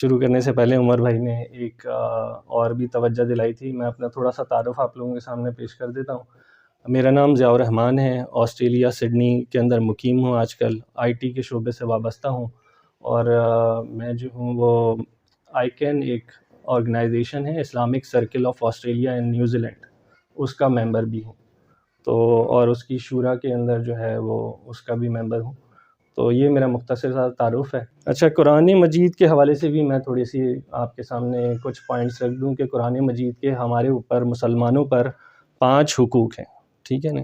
شروع کرنے سے پہلے عمر بھائی نے ایک اور بھی توجہ دلائی تھی. میں اپنا تھوڑا سا تعارف آپ لوگوں کے سامنے پیش کر دیتا ہوں. میرا نام ضیاء الرحمن ہے. آسٹریلیا سڈنی کے اندر مقیم ہوں. آج کل آئی ٹی کے شعبے سے وابستہ ہوں، اور میں جو ہوں وہ آئیکین ایک آرگنائزیشن ہے، Islamic circle of Australia and New Zealand, اس کا ممبر بھی ہوں. تو اور اس کی شورا کے اندر جو ہے وہ اس کا بھی ممبر ہوں. تو یہ میرا مختصر سا تعارف ہے. اچھا، قرآن مجید کے حوالے سے بھی میں تھوڑی سی آپ کے سامنے کچھ پوائنٹس رکھ دوں کہ قرآن مجید کے ہمارے اوپر، مسلمانوں پر 5 حقوق ہیں، ٹھیک ہے نا.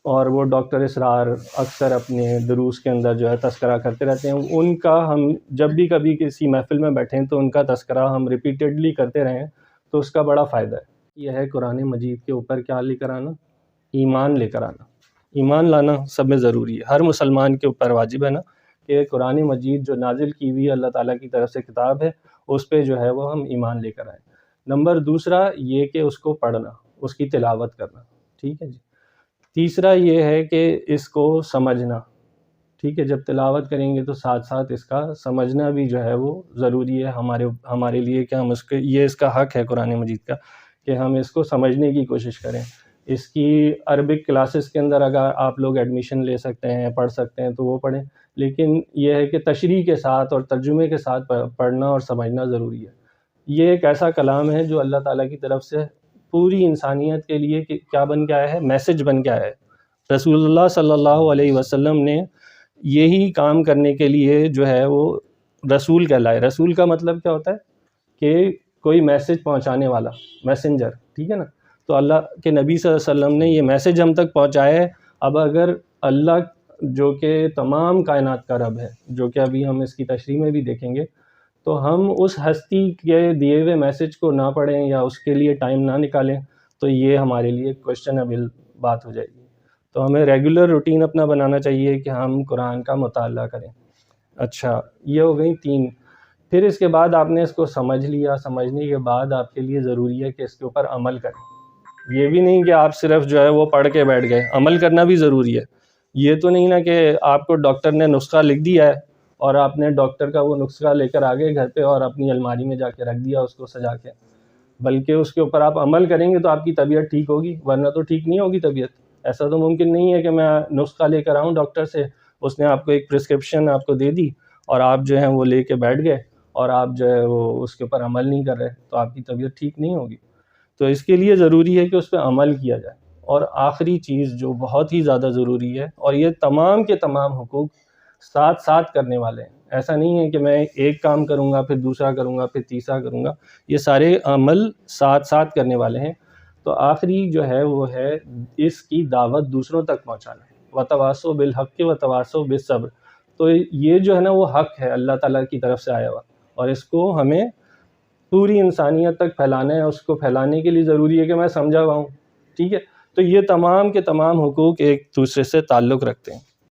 اور وہ ڈاکٹر اسرار اکثر اپنے دروس کے اندر جو ہے تذکرہ کرتے رہتے ہیں. ان کا ہم جب بھی کبھی کسی محفل میں بیٹھیں تو ان کا تذکرہ ہم ریپیٹیڈلی کرتے رہیں تو اس کا بڑا فائدہ ہے. یہ ہے قرآن مجید کے اوپر کیا لے کر آنا؟ ایمان لے کر آنا. ایمان لانا سب میں ضروری ہے، ہر مسلمان کے اوپر واجب ہے نا کہ قرآن مجید جو نازل کی ہوئی اللہ تعالیٰ کی طرف سے کتاب ہے، اس پہ جو ہے وہ ہم ایمان لے کر آئیں. نمبر دوسرا یہ کہ اس کو پڑھنا، اس کی تلاوت کرنا، ٹھیک ہے جی. تیسرا یہ ہے کہ اس کو سمجھنا، ٹھیک ہے. جب تلاوت کریں گے تو ساتھ ساتھ اس کا سمجھنا بھی جو ہے وہ ضروری ہے ہمارے لیے کہ ہم اس کا حق ہے قرآن مجید کا کہ ہم اس کو سمجھنے کی کوشش کریں. اس کی عربک کلاسز کے اندر اگر آپ لوگ ایڈمیشن لے سکتے ہیں، پڑھ سکتے ہیں تو وہ پڑھیں، لیکن یہ ہے کہ تشریح کے ساتھ اور ترجمے کے ساتھ پڑھنا اور سمجھنا ضروری ہے. یہ ایک ایسا کلام ہے جو اللہ تعالیٰ کی طرف سے پوری انسانیت کے لیے کیا بن کے آیا ہے؟ میسج بن کے آیا ہے. رسول اللہ صلی اللہ علیہ وسلم نے یہی کام کرنے کے لیے جو ہے وہ رسول کہلائے. رسول کا مطلب کیا ہوتا ہے؟ کہ کوئی میسج پہنچانے والا، میسنجر، ٹھیک ہے نا. تو اللہ کے نبی صلی اللہ علیہ وسلم نے یہ میسج ہم تک پہنچایا ہے. اب اگر اللہ جو کہ تمام کائنات کا رب ہے، جو کہ ابھی ہم اس کی تشریح میں بھی دیکھیں گے، تو ہم اس ہستی کے دیے ہوئے میسج کو نہ پڑھیں یا اس کے لیے ٹائم نہ نکالیں تو یہ ہمارے لیے کویسچنیبل بات ہو جائے گی. تو ہمیں ریگولر روٹین اپنا بنانا چاہیے کہ ہم قرآن کا مطالعہ کریں. اچھا، یہ ہو گئی 3. پھر اس کے بعد آپ نے اس کو سمجھ لیا. سمجھنے کے بعد آپ کے لیے ضروری ہے کہ اس کے اوپر عمل کریں. یہ بھی نہیں کہ آپ صرف جو ہے وہ پڑھ کے بیٹھ گئے، عمل کرنا بھی ضروری ہے. یہ تو نہیں نا کہ آپ کو ڈاکٹر نے نسخہ لکھ دیا ہے اور آپ نے ڈاکٹر کا وہ نسخہ لے کر آگے گھر پہ اور اپنی الماری میں جا کے رکھ دیا اس کو سجا کے، بلکہ اس کے اوپر آپ عمل کریں گے تو آپ کی طبیعت ٹھیک ہوگی، ورنہ تو ٹھیک نہیں ہوگی طبیعت. ایسا تو ممکن نہیں ہے کہ میں نسخہ لے کر آؤں ڈاکٹر سے، اس نے آپ کو ایک پرسکرپشن آپ کو دے دی اور آپ جو ہیں وہ لے کے بیٹھ گئے اور آپ جو ہے وہ اس کے اوپر عمل نہیں کر رہے، تو آپ کی طبیعت ٹھیک نہیں ہوگی. تو اس کے لیے ضروری ہے کہ اس پہ عمل کیا جائے. اور آخری چیز جو بہت ہی زیادہ ضروری ہے، اور یہ تمام کے تمام حقوق ساتھ ساتھ کرنے والے ہیں. ایسا نہیں ہے کہ میں ایک کام کروں گا پھر دوسرا کروں گا پھر تیسرا کروں گا، یہ سارے عمل ساتھ ساتھ کرنے والے ہیں. تو آخری جو ہے وہ ہے اس کی دعوت دوسروں تک پہنچانا. وتواصوا بالحق وتواصوا بالصبر. تو یہ جو ہے نا وہ حق ہے اللہ تعالیٰ کی طرف سے آیا ہوا، اور اس کو ہمیں پوری انسانیت تک پھیلانا ہے. اس کو پھیلانے کے لیے ضروری ہے کہ میں سمجھا ہوا ہوں، ٹھیک ہے. تو یہ تمام کے تمام حقوق ایک دوسرے سے تعلق رکھتے ہیں.